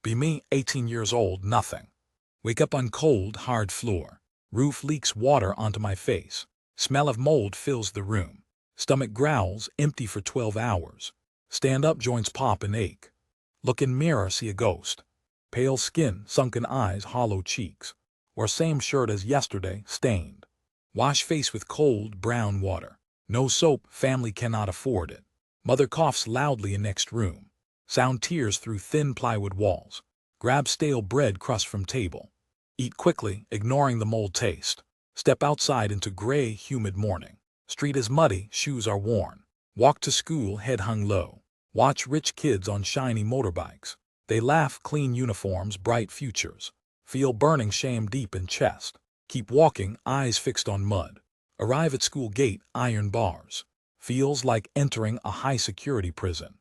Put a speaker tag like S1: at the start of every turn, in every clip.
S1: Be me, 18 years old, nothing. Wake up on cold, hard floor. Roof leaks water onto my face. Smell of mold fills the room. Stomach growls, empty for 12 hours. Stand up, joints pop and ache. Look in mirror, see a ghost. Pale skin, sunken eyes, hollow cheeks. Or same shirt as yesterday, stained. Wash face with cold, brown water. No soap, family cannot afford it. Mother coughs loudly in next room. Sound tears through thin plywood walls. Grab stale bread crust from table. Eat quickly, ignoring the mold taste. Step outside into gray, humid morning. Street is muddy, shoes are worn. Walk to school, head hung low. Watch rich kids on shiny motorbikes. They laugh, clean uniforms, bright futures. Feel burning shame deep in chest. Keep walking, eyes fixed on mud. Arrive at school gate, iron bars. Feels like entering a high-security prison.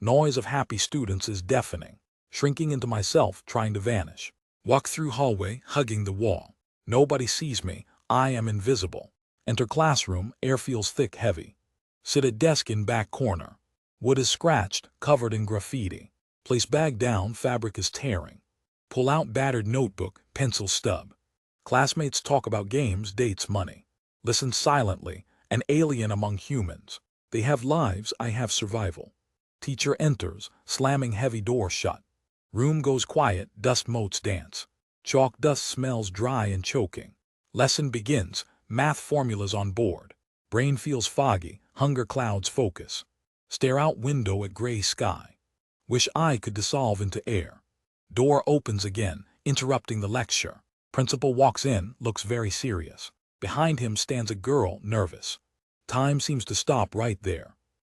S1: Noise of happy students is deafening. Shrinking into myself, trying to vanish. Walk through hallway, hugging the wall. Nobody sees me, I am invisible. Enter classroom, air feels thick, heavy. Sit at desk in back corner. Wood is scratched, covered in graffiti. Place bag down, fabric is tearing. Pull out battered notebook, pencil stub. Classmates talk about games, dates, money. Listen silently, an alien among humans. They have lives, I have survival. Teacher enters, slamming heavy door shut. Room goes quiet, dust motes dance. Chalk dust smells dry and choking. Lesson begins, math formulas on board. Brain feels foggy, hunger clouds focus. Stare out window at gray sky. Wish I could dissolve into air. Door opens again, interrupting the lecture. Principal walks in, looks very serious. Behind him stands a girl, nervous. Time seems to stop right there.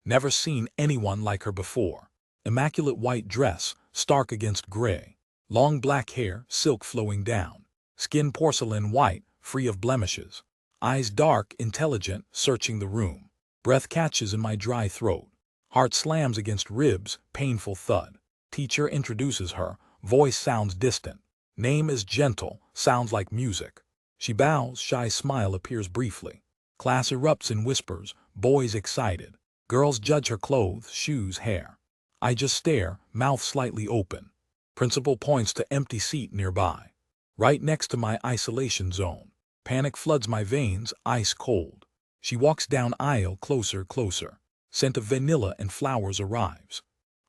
S1: Never seen anyone like her before. Immaculate white dress, stark against gray. Long black hair, silk flowing down. Skin porcelain white, free of blemishes. Eyes dark, intelligent, searching the room. Breath catches in my dry throat. Heart slams against ribs, painful thud. Teacher introduces her, voice sounds distant. Name is gentle, sounds like music. She bows, shy smile appears briefly. Class erupts in whispers, boys excited. Girls judge her clothes, shoes, hair. I just stare, mouth slightly open. Principal points to empty seat nearby. Right next to my isolation zone. Panic floods my veins, ice cold. She walks down aisle, closer, closer. Scent of vanilla and flowers arrives.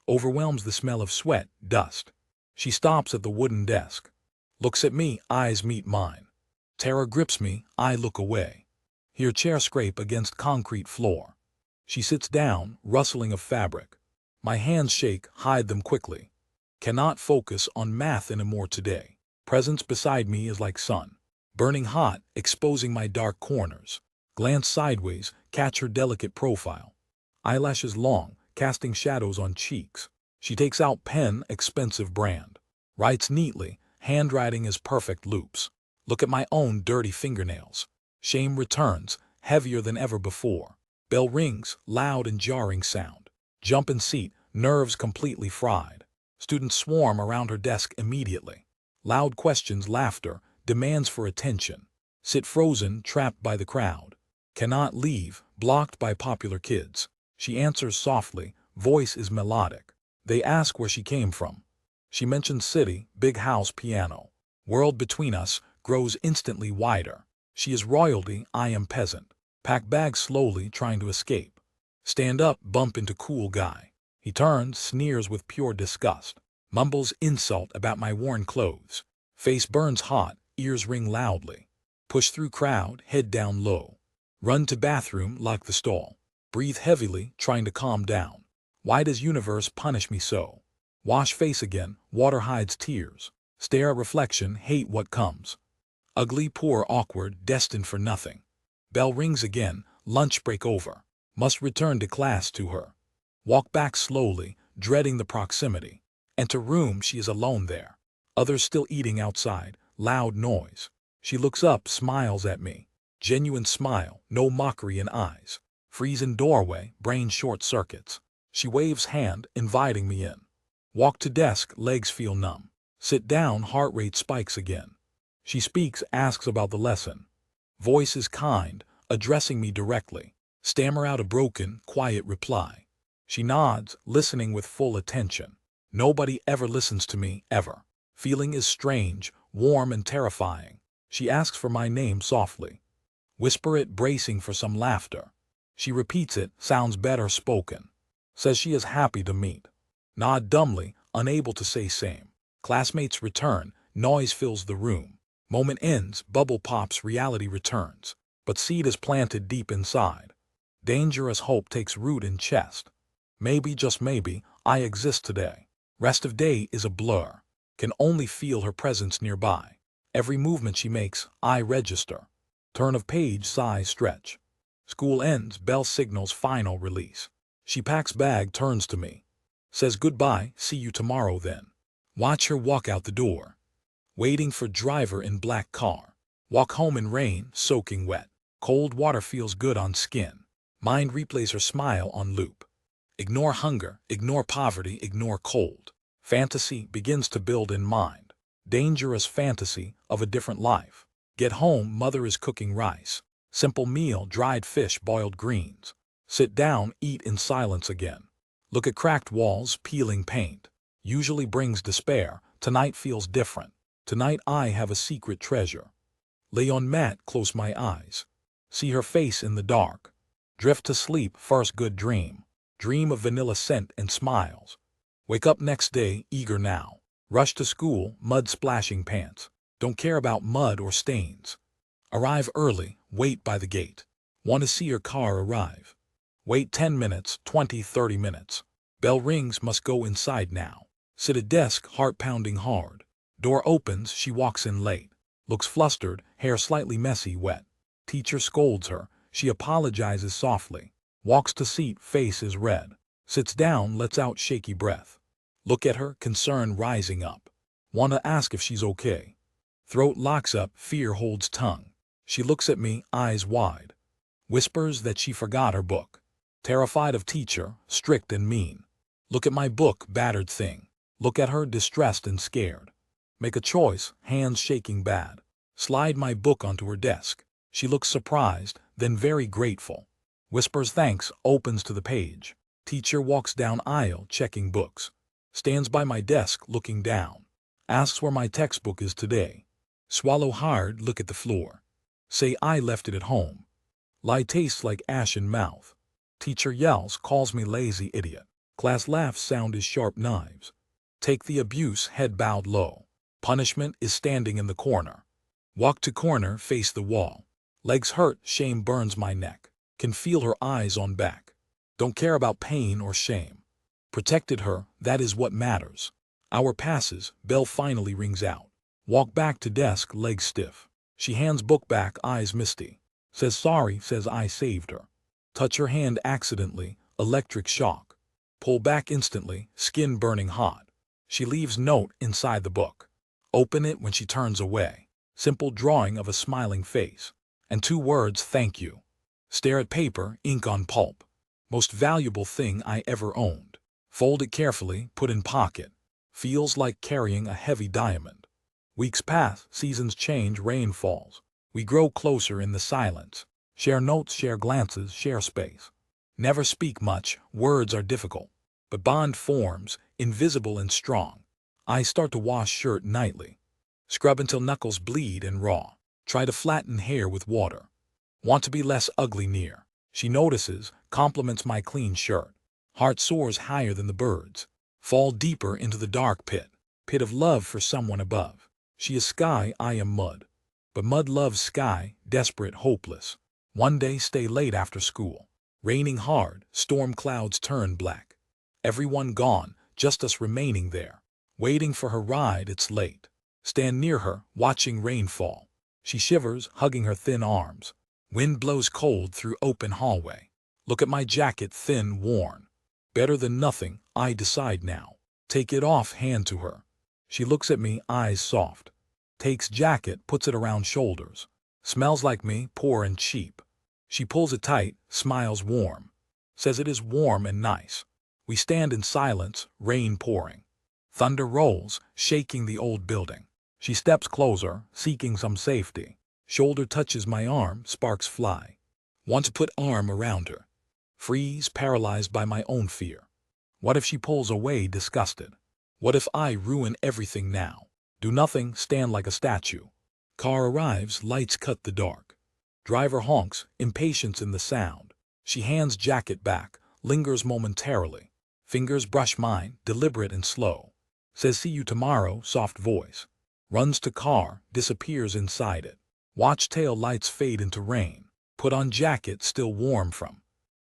S1: Overwhelms the smell of sweat, dust. She stops at the wooden desk. Looks at me, eyes meet mine. Terror grips me, I look away. Hear chair scrape against concrete floor. She sits down, rustling of fabric. My hands shake, hide them quickly. Cannot focus on math anymore today. Presence beside me is like sun. Burning hot, exposing my dark corners. Glance sideways, catch her delicate profile. Eyelashes long, casting shadows on cheeks. She takes out pen, expensive brand. Writes neatly, handwriting is perfect loops. Look at my own dirty fingernails. Shame returns, heavier than ever before. Bell rings, loud and jarring sound. Jump in seat, nerves completely fried. Students swarm around her desk immediately. Loud questions, laughter, demands for attention. Sit frozen, trapped by the crowd. Cannot leave, blocked by popular kids. She answers softly, voice is melodic. They ask where she came from. She mentions city, big house, piano. World between us grows instantly wider. She is royalty, I am peasant. Pack bags slowly, trying to escape. Stand up, bump into cool guy. He turns, sneers with pure disgust. Mumbles insult about my worn clothes. Face burns hot, ears ring loudly. Push through crowd, head down low. Run to bathroom, lock the stall. Breathe heavily, trying to calm down. Why does universe punish me so? Wash face again, water hides tears. Stare at reflection, hate what comes. Ugly, poor, awkward, destined for nothing. Bell rings again, lunch break over. Must return to class to her. Walk back slowly, dreading the proximity. Enter room, she is alone there. Others still eating outside, loud noise. She looks up, smiles at me. Genuine smile, no mockery in eyes. Freeze in doorway, brain short circuits. She waves hand, inviting me in. Walk to desk, legs feel numb. Sit down, heart rate spikes again. She speaks, asks about the lesson. Voice is kind, addressing me directly. Stammer out a broken, quiet reply. She nods, listening with full attention. Nobody ever listens to me, ever. Feeling is strange, warm and terrifying. She asks for my name softly. Whisper it, bracing for some laughter. She repeats it, sounds better spoken. Says she is happy to meet. Nod dumbly, unable to say same. Classmates return, noise fills the room. Moment ends, bubble pops, reality returns. But seed is planted deep inside. Dangerous hope takes root in chest. Maybe, just maybe, I exist today. Rest of day is a blur. Can only feel her presence nearby. Every movement she makes, I register. Turn of page, sigh, stretch. School ends, bell signals final release. She packs bag, turns to me. Says goodbye, see you tomorrow then. Watch her walk out the door. Waiting for driver in black car. Walk home in rain, soaking wet. Cold water feels good on skin. Mind replays her smile on loop. Ignore hunger, ignore poverty, ignore cold. Fantasy begins to build in mind. Dangerous fantasy of a different life. Get home, mother is cooking rice. Simple meal, dried fish, boiled greens. Sit down, eat in silence again. Look at cracked walls, peeling paint. Usually brings despair, tonight feels different. Tonight I have a secret treasure. Lay on mat, close my eyes. See her face in the dark. Drift to sleep, first good dream. Dream of vanilla scent and smiles. Wake up next day, eager now. Rush to school, mud splashing pants. Don't care about mud or stains. Arrive early, wait by the gate. Want to see her car arrive. Wait 10 minutes, 20, 30 minutes. Bell rings, must go inside now. Sit at desk, heart pounding hard. Door opens, she walks in late. Looks flustered, hair slightly messy, wet. Teacher scolds her, she apologizes softly. Walks to seat, face is red. Sits down, lets out shaky breath. Look at her, concern rising up. Want to ask if she's okay. Throat locks up, fear holds tongue. She looks at me, eyes wide. Whispers that she forgot her book. Terrified of teacher, strict and mean. Look at my book, battered thing. Look at her, distressed and scared. Make a choice, hands shaking bad. Slide my book onto her desk. She looks surprised, then very grateful. Whispers thanks, opens to the page. Teacher walks down aisle, checking books. Stands by my desk, looking down. Asks where my textbook is today. Swallow hard, look at the floor. Say I left it at home. Lie tastes like ash in mouth. Teacher yells, calls me lazy idiot. Class laughs, sound is sharp knives. Take the abuse, head bowed low. Punishment is standing in the corner. Walk to corner, face the wall. Legs hurt, shame burns my neck. Can feel her eyes on back. Don't care about pain or shame. Protected her, that is what matters. Hour passes, bell finally rings out. Walk back to desk, legs stiff. She hands book back, eyes misty. Says sorry, says I saved her. Touch her hand accidentally, electric shock. Pull back instantly, skin burning hot. She leaves note inside the book. Open it when she turns away. Simple drawing of a smiling face. And 2 words, thank you. Stare at paper, ink on pulp. Most valuable thing I ever owned. Fold it carefully, put in pocket. Feels like carrying a heavy diamond. Weeks pass, seasons change, rain falls. We grow closer in the silence. Share notes, share glances, share space. Never speak much, words are difficult. But bond forms, invisible and strong. I start to wash shirt nightly. Scrub until knuckles bleed and raw. Try to flatten hair with water. Want to be less ugly near. She notices, compliments my clean shirt. Heart soars higher than the birds. Fall deeper into the dark pit. Pit of love for someone above. She is sky, I am mud. But mud loves sky, desperate, hopeless. One day stay late after school. Raining hard, storm clouds turn black. Everyone gone, just us remaining there. Waiting for her ride, it's late. Stand near her, watching rain fall. She shivers, hugging her thin arms. Wind blows cold through open hallway. Look at my jacket, thin, worn. Better than nothing, I decide now. Take it off, hand to her. She looks at me, eyes soft. Takes jacket, puts it around shoulders. Smells like me, poor and cheap. She pulls it tight, smiles warm. Says it is warm and nice. We stand in silence, rain pouring. Thunder rolls, shaking the old building. She steps closer, seeking some safety. Shoulder touches my arm, sparks fly. Want to put arm around her. Freeze, paralyzed by my own fear. What if she pulls away, disgusted? What if I ruin everything now? Do nothing, stand like a statue. Car arrives, lights cut the dark. Driver honks, impatience in the sound. She hands jacket back, lingers momentarily. Fingers brush mine, deliberate and slow. Says see you tomorrow, soft voice. Runs to car, disappears inside it. Watch tail lights fade into rain. Put on jacket still warm from.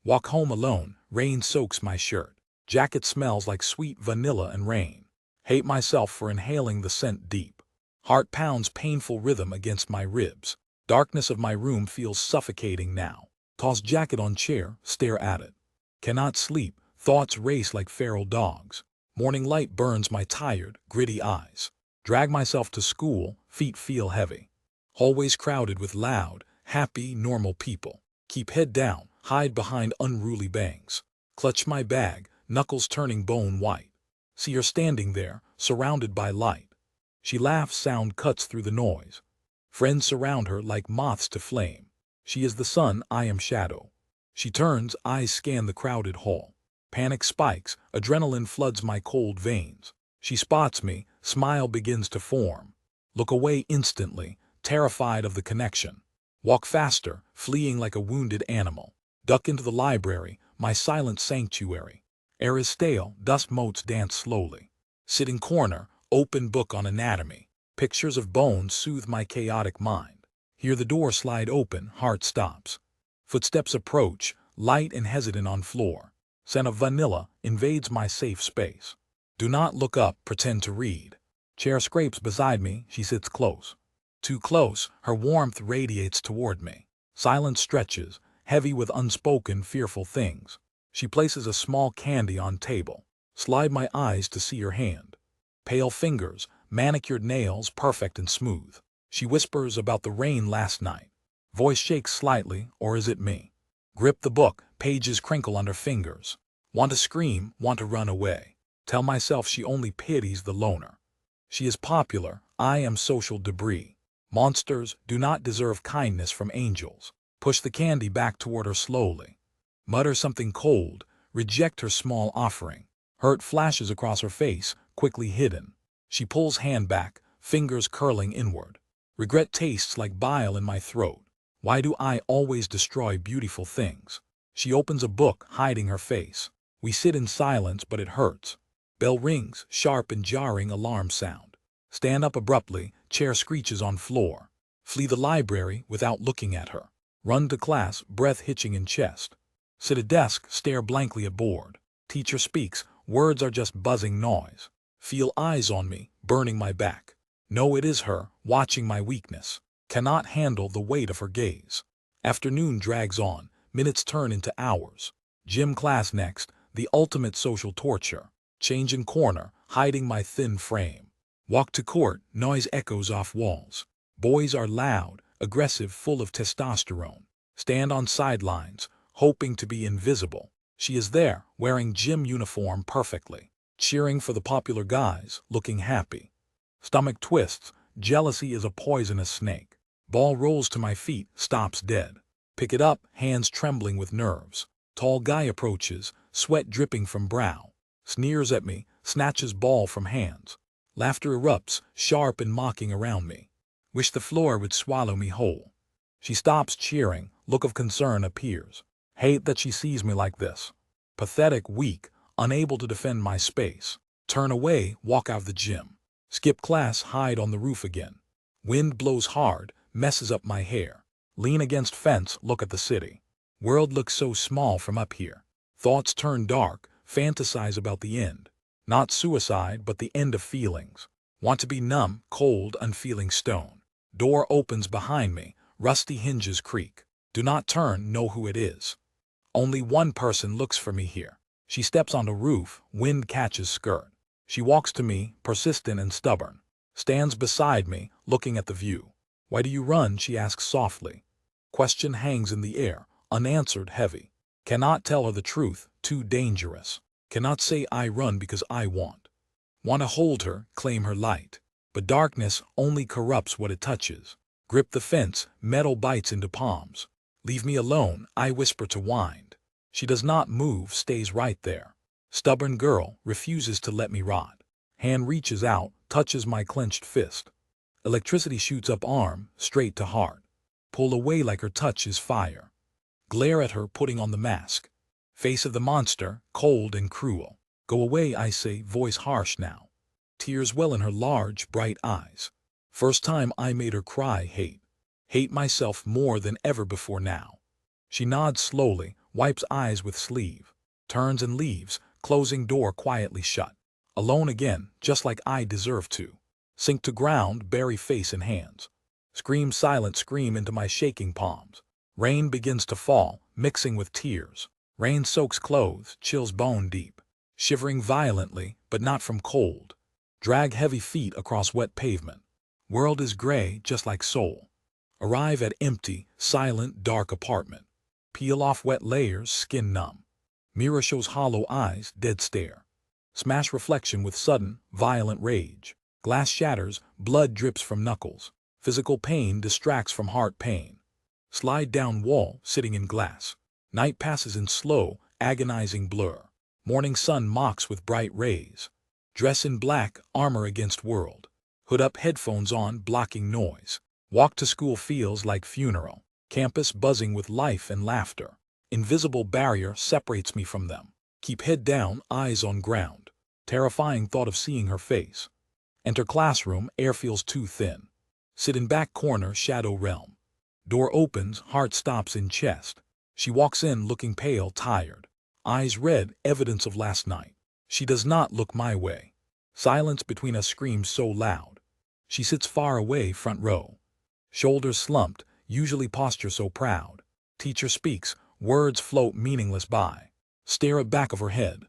S1: Walk home alone, rain soaks my shirt. Jacket smells like sweet vanilla and rain. Hate myself for inhaling the scent deep. Heart pounds painful rhythm against my ribs. Darkness of my room feels suffocating now. Toss jacket on chair, stare at it. Cannot sleep, thoughts race like feral dogs. Morning light burns my tired, gritty eyes. Drag myself to school, feet feel heavy. Hallways crowded with loud, happy, normal people. Keep head down, hide behind unruly bangs. Clutch my bag, knuckles turning bone white. See her standing there, surrounded by light. She laughs, sound cuts through the noise. Friends surround her like moths to flame. She is the sun, I am shadow. She turns, eyes scan the crowded hall. Panic spikes, adrenaline floods my cold veins. She spots me, smile begins to form. Look away instantly, terrified of the connection. Walk faster, fleeing like a wounded animal. Duck into the library, my silent sanctuary. Air is stale, dust motes dance slowly. Sit in corner, open book on anatomy. Pictures of bones soothe my chaotic mind. Hear the door slide open, heart stops. Footsteps approach, light and hesitant on floor. Scent of vanilla invades my safe space. Do not look up, pretend to read. Chair scrapes beside me, she sits close. Too close, her warmth radiates toward me. Silence stretches, heavy with unspoken, fearful things. She places a small candy on table. Slide my eyes to see her hand. Pale fingers, manicured nails, perfect and smooth. She whispers about the rain last night. Voice shakes slightly, or is it me? Grip the book, pages crinkle under fingers. Want to scream, want to run away. Tell myself she only pities the loner. She is popular, I am social debris. Monsters do not deserve kindness from angels. Push the candy back toward her slowly. Mutter something cold, reject her small offering. Hurt flashes across her face, quickly hidden. She pulls hand back, fingers curling inward. Regret tastes like bile in my throat. Why do I always destroy beautiful things? She opens a book, hiding her face. We sit in silence, but it hurts. Bell rings, sharp and jarring alarm sound. Stand up abruptly, chair screeches on floor. Flee the library without looking at her. Run to class, breath hitching in chest. Sit at desk, stare blankly at board. Teacher speaks, words are just buzzing noise. Feel eyes on me, burning my back. Know it is her, watching my weakness. Cannot handle the weight of her gaze. Afternoon drags on, minutes turn into hours. Gym class next, the ultimate social torture. Change in corner, hiding my thin frame. Walk to court, noise echoes off walls. Boys are loud, aggressive, full of testosterone. Stand on sidelines, hoping to be invisible. She is there, wearing gym uniform perfectly. Cheering for the popular guys, looking happy. Stomach twists, jealousy is a poisonous snake. Ball rolls to my feet, stops dead. Pick it up, hands trembling with nerves. Tall guy approaches, sweat dripping from brow. Sneers at me, snatches ball from hands. Laughter erupts, sharp and mocking around me. Wish the floor would swallow me whole. She stops cheering, look of concern appears. Hate that she sees me like this. Pathetic, weak, unable to defend my space. Turn away, walk out of the gym. Skip class, hide on the roof again. Wind blows hard, messes up my hair. Lean against fence, look at the city. World looks so small from up here. Thoughts turn dark, fantasize about the end. Not suicide, but the end of feelings. Want to be numb, cold, unfeeling stone. Door opens behind me, rusty hinges creak. Do not turn, know who it is. Only one person looks for me here. She steps on the roof, wind catches skirt. She walks to me, persistent and stubborn. Stands beside me, looking at the view. Why do you run? She asks softly. Question hangs in the air, unanswered, heavy. Cannot tell her the truth, too dangerous. Cannot say I run because I want. Want to hold her, claim her light. But darkness only corrupts what it touches. Grip the fence, metal bites into palms. Leave me alone, I whisper to wind. She does not move, stays right there. Stubborn girl, refuses to let me rot. Hand reaches out, touches my clenched fist. Electricity shoots up arm, straight to heart. Pull away like her touch is fire. Glare at her putting on the mask. Face of the monster, cold and cruel. Go away, I say, voice harsh now. Tears well in her large, bright eyes. First time I made her cry hate. Hate myself more than ever before now. She nods slowly, wipes eyes with sleeve. Turns and leaves, closing door quietly shut. Alone again, just like I deserve to. Sink to ground, bury face in hands. Scream silent scream into my shaking palms. Rain begins to fall, mixing with tears. Rain soaks clothes, chills bone deep. Shivering violently, but not from cold. Drag heavy feet across wet pavement. World is gray, just like soul. Arrive at empty, silent, dark apartment. Peel off wet layers, skin numb. Mirror shows hollow eyes, dead stare. Smash reflection with sudden, violent rage. Glass shatters, blood drips from knuckles. Physical pain distracts from heart pain. Slide down wall, sitting in glass. Night passes in slow, agonizing blur. Morning sun mocks with bright rays. Dress in black, armor against world. Hood up, headphones on, blocking noise. Walk to school feels like funeral. Campus buzzing with life and laughter. Invisible barrier separates me from them. Keep head down, eyes on ground. Terrifying thought of seeing her face. Enter classroom, air feels too thin. Sit in back corner, shadow realm. Door opens, heart stops in chest. She walks in looking pale, tired. Eyes red, evidence of last night. She does not look my way. Silence between us screams so loud. She sits far away, front row. Shoulders slumped, usually posture so proud. Teacher speaks, words float meaningless by. Stare at back of her head.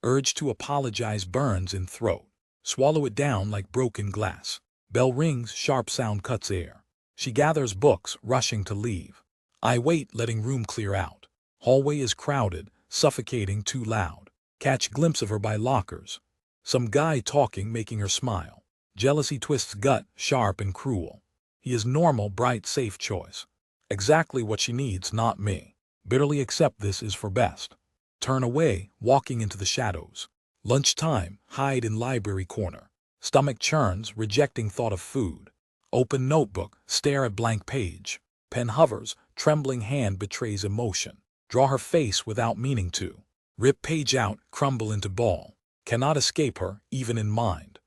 S1: Urge to apologize burns in throat. Swallow it down like broken glass. Bell rings, sharp sound cuts air. She gathers books, rushing to leave. I wait, letting room clear out. Hallway is crowded, suffocating, too loud. Catch glimpse of her by lockers. Some guy talking, making her smile. Jealousy twists gut, sharp and cruel. He is normal, bright, safe choice. Exactly what she needs, not me. Bitterly accept this is for best. Turn away, walking into the shadows. Lunchtime, hide in library corner. Stomach churns, rejecting thought of food. Open notebook, stare at blank page. Pen hovers, trembling hand betrays emotion. Draw her face without meaning to. Rip page out, crumble into ball. Cannot escape her, even in mind.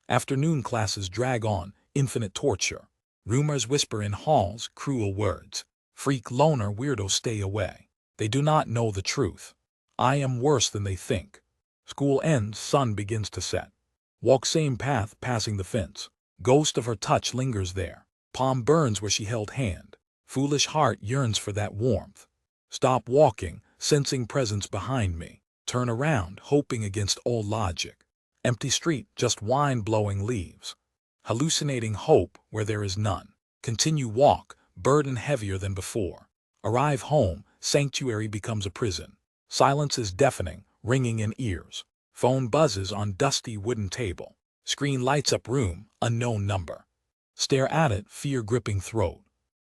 S1: Afternoon classes drag on, infinite torture. Rumors whisper in halls, cruel words. Freak, loner, weirdo, stay away. They do not know the truth. I am worse than they think. School ends, sun begins to set. Walk same path, passing the fence. Ghost of her touch lingers there. Palm burns where she held hand. Foolish heart yearns for that warmth. Stop walking, sensing presence behind me. Turn around, hoping against all logic. Empty street, just wind blowing leaves. Hallucinating hope where there is none. Continue walk, burden heavier than before. Arrive home, sanctuary becomes a prison. Silence is deafening, ringing in ears. Phone buzzes on dusty wooden table. Screen lights up room, unknown number. Stare at it, fear gripping throat.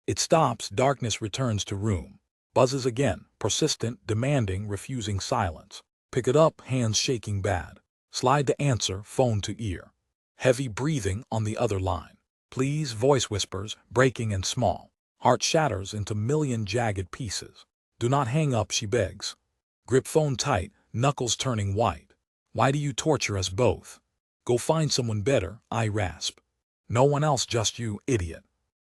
S1: It stops, darkness returns to room. Buzzes again, persistent, demanding, refusing silence. Pick it up, hands shaking bad. Slide to answer, phone to ear. Heavy breathing on the other line. Please, voice whispers, breaking and small. Heart shatters into million jagged pieces. Do not hang up, she begs. Grip phone tight, knuckles turning white. Why do you torture us both? Go find someone better, I rasp. No one else, just you, idiot.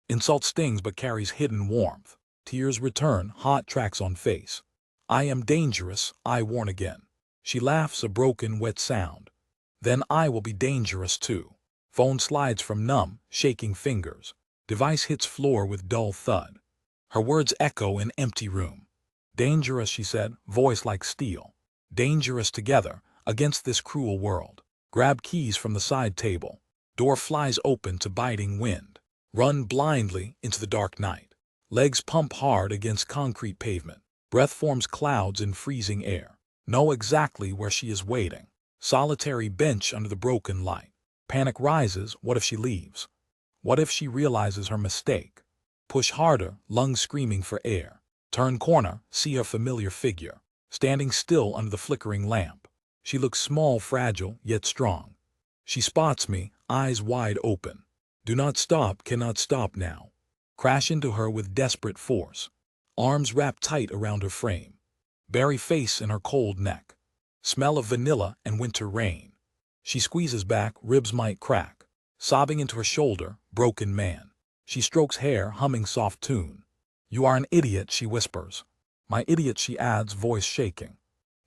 S1: Insult stings but carries hidden warmth. Tears return, hot tracks on face. I am dangerous, I warn again. She laughs, a broken, wet sound. Then I will be dangerous too. Phone slides from numb, shaking fingers. Device hits floor with dull thud. Her words echo in empty room. Dangerous, she said, voice like steel. Dangerous together, against this cruel world. Grab keys from the side table. Door flies open to biting wind. Run blindly into the dark night. Legs pump hard against concrete pavement. Breath forms clouds in freezing air. Know exactly where she is waiting. Solitary bench under the broken light. Panic rises, what if she leaves? What if she realizes her mistake? Push harder, lungs screaming for air. Turn corner, see her familiar figure. Standing still under the flickering lamp. She looks small, fragile, yet strong. She spots me, eyes wide open. Do not stop, cannot stop now. Crash into her with desperate force. Arms wrapped tight around her frame. Bury face in her cold neck. Smell of vanilla and winter rain. She squeezes back, ribs might crack. Sobbing into her shoulder, broken man. She strokes hair, humming soft tune. You are an idiot, she whispers. My idiot, she adds, voice shaking.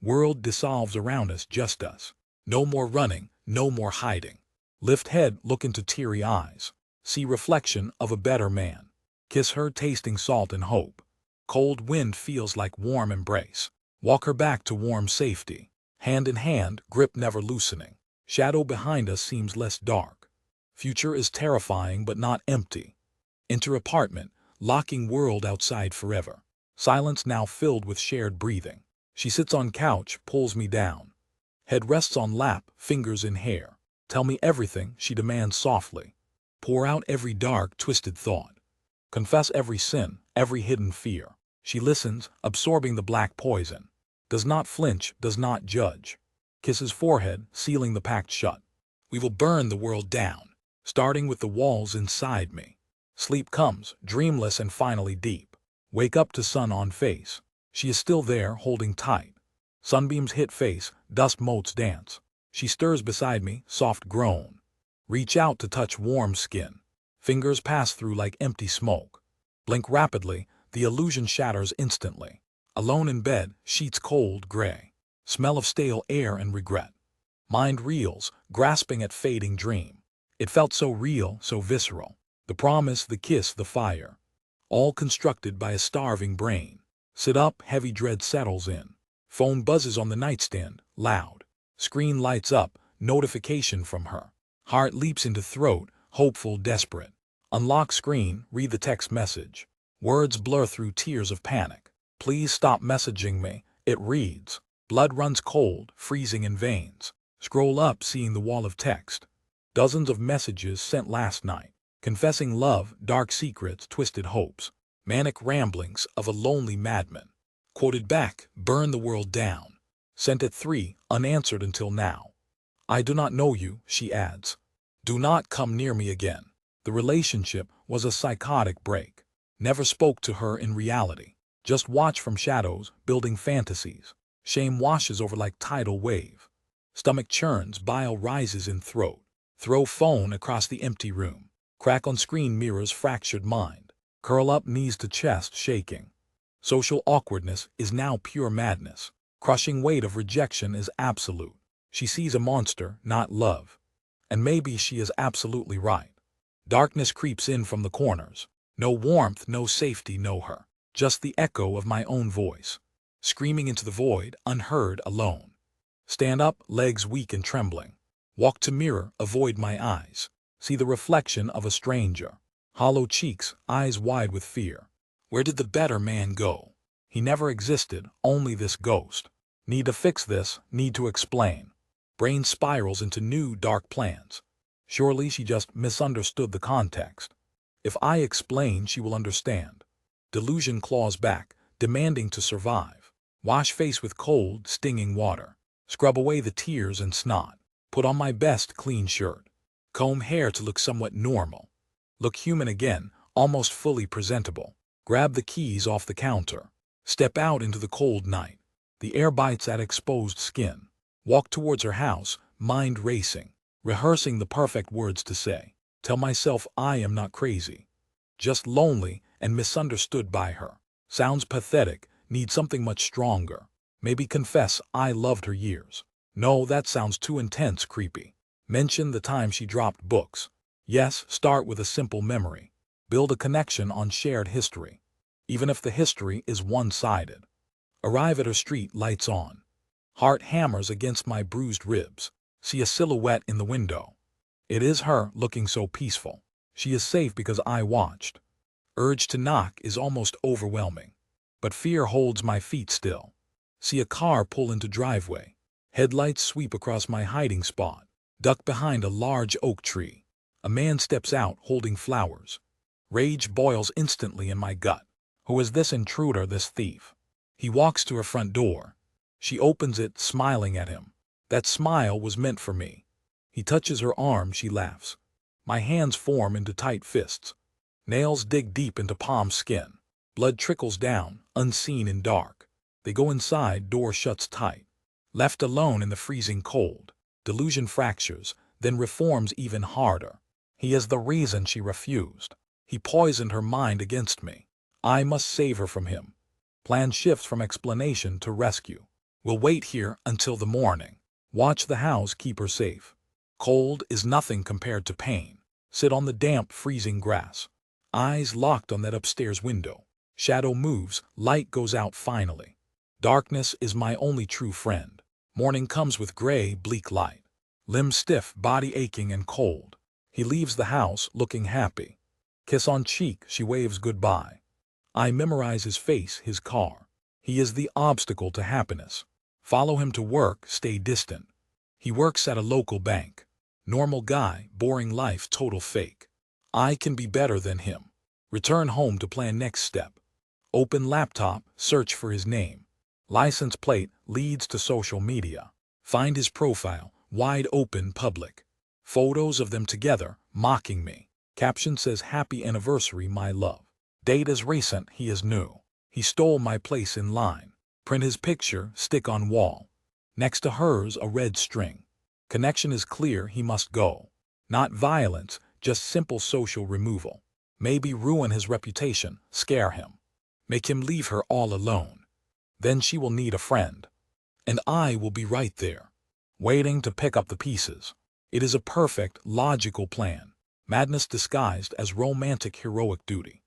S1: World dissolves around us, just us. No more running, no more hiding. Lift head, look into teary eyes. See reflection of a better man. Kiss her, tasting salt and hope. Cold wind feels like warm embrace. Walk her back to warm safety. Hand in hand, grip never loosening. Shadow behind us seems less dark. Future is terrifying but not empty. Enter apartment, locking world outside forever. Silence now filled with shared breathing. She sits on couch, pulls me down. Head rests on lap, fingers in hair. Tell me everything, she demands softly. Pour out every dark, twisted thought. Confess every sin, every hidden fear. She listens, absorbing the black poison. Does not flinch, does not judge. Kisses forehead, sealing the pact shut. We will burn the world down, starting with the walls inside me. Sleep comes, dreamless and finally deep. Wake up to sun on face. She is still there, holding tight. Sunbeams hit face, dust motes dance. She stirs beside me, soft groan. Reach out to touch warm skin. Fingers pass through like empty smoke. Blink rapidly, the illusion shatters instantly. Alone in bed, sheets cold gray. Smell of stale air and regret. Mind reels, grasping at fading dream. It felt so real, so visceral. The promise, the kiss, the fire. All constructed by a starving brain. Sit up, heavy dread settles in. Phone buzzes on the nightstand, loud. Screen lights up, notification from her. Heart leaps into throat, hopeful, desperate. Unlock screen, read the text message. Words blur through tears of panic. Please stop messaging me, it reads. Blood runs cold, freezing in veins. Scroll up, seeing the wall of text. Dozens of messages sent last night. Confessing love, dark secrets, twisted hopes. Manic ramblings of a lonely madman. Quoted back, burn the world down. Sent at 3, unanswered until now. I do not know you, she adds. Do not come near me again. The relationship was a psychotic break. Never spoke to her in reality. Just watch from shadows, building fantasies. Shame washes over like tidal wave. Stomach churns, bile rises in throat. Throw phone across the empty room. Crack on screen mirrors fractured mind. Curl up, knees to chest, shaking. Social awkwardness is now pure madness. Crushing weight of rejection is absolute. She sees a monster, not love. And maybe she is absolutely right. Darkness creeps in from the corners. No warmth, no safety, no her. Just the echo of my own voice. Screaming into the void, unheard, alone. Stand up, legs weak and trembling. Walk to mirror, avoid my eyes. See the reflection of a stranger. Hollow cheeks, eyes wide with fear. Where did the better man go? He never existed, only this ghost. Need to fix this, need to explain. Brain spirals into new dark plans. Surely she just misunderstood the context. If I explain, she will understand. Delusion claws back, demanding to survive. Wash face with cold, stinging water. Scrub away the tears and snot. Put on my best clean shirt. Comb hair to look somewhat normal. Look human again, almost fully presentable. Grab the keys off the counter. Step out into the cold night. The air bites at exposed skin. Walk towards her house, mind racing. Rehearsing the perfect words to say. Tell myself I am not crazy. Just lonely and misunderstood by her. Sounds pathetic, needs something much stronger. Maybe confess I loved her years. No, that sounds too intense, creepy. Mention the time she dropped books. Yes, start with a simple memory. Build a connection on shared history. Even if the history is one-sided. Arrive at her street, lights on. Heart hammers against my bruised ribs. See a silhouette in the window. It is her, looking so peaceful. She is safe because I watched. Urge to knock is almost overwhelming. But fear holds my feet still. See a car pull into driveway. Headlights sweep across my hiding spot. Duck behind a large oak tree. A man steps out holding flowers. Rage boils instantly in my gut. Who is this intruder, this thief? He walks to her front door. She opens it, smiling at him. That smile was meant for me. He touches her arm, she laughs. My hands form into tight fists. Nails dig deep into palm skin. Blood trickles down, unseen in dark. They go inside, door shuts tight. Left alone in the freezing cold. Delusion fractures, then reforms even harder. He is the reason she refused. He poisoned her mind against me. I must save her from him. Plan shifts from explanation to rescue. We'll wait here until the morning. Watch the house, keep her safe. Cold is nothing compared to pain. Sit on the damp, freezing grass. Eyes locked on that upstairs window. Shadow moves, light goes out finally. Darkness is my only true friend. Morning comes with gray, bleak light. Limbs stiff, body aching and cold. He leaves the house, looking happy. Kiss on cheek, she waves goodbye. I memorize his face, his car. He is the obstacle to happiness. Follow him to work, stay distant. He works at a local bank. Normal guy, boring life, total fake. I can be better than him. Return home to plan next step. Open laptop, search for his name. License plate leads to social media. Find his profile, wide open, public. Photos of them together, mocking me. Caption says, "Happy anniversary, my love." Date is recent, he is new. He stole my place in line. Print his picture, stick on wall. Next to hers, a red string. Connection is clear, he must go. Not violence, just simple social removal. Maybe ruin his reputation, scare him. Make him leave her all alone. Then she will need a friend. And I will be right there, waiting to pick up the pieces. It is a perfect, logical plan. Madness disguised as romantic heroic duty.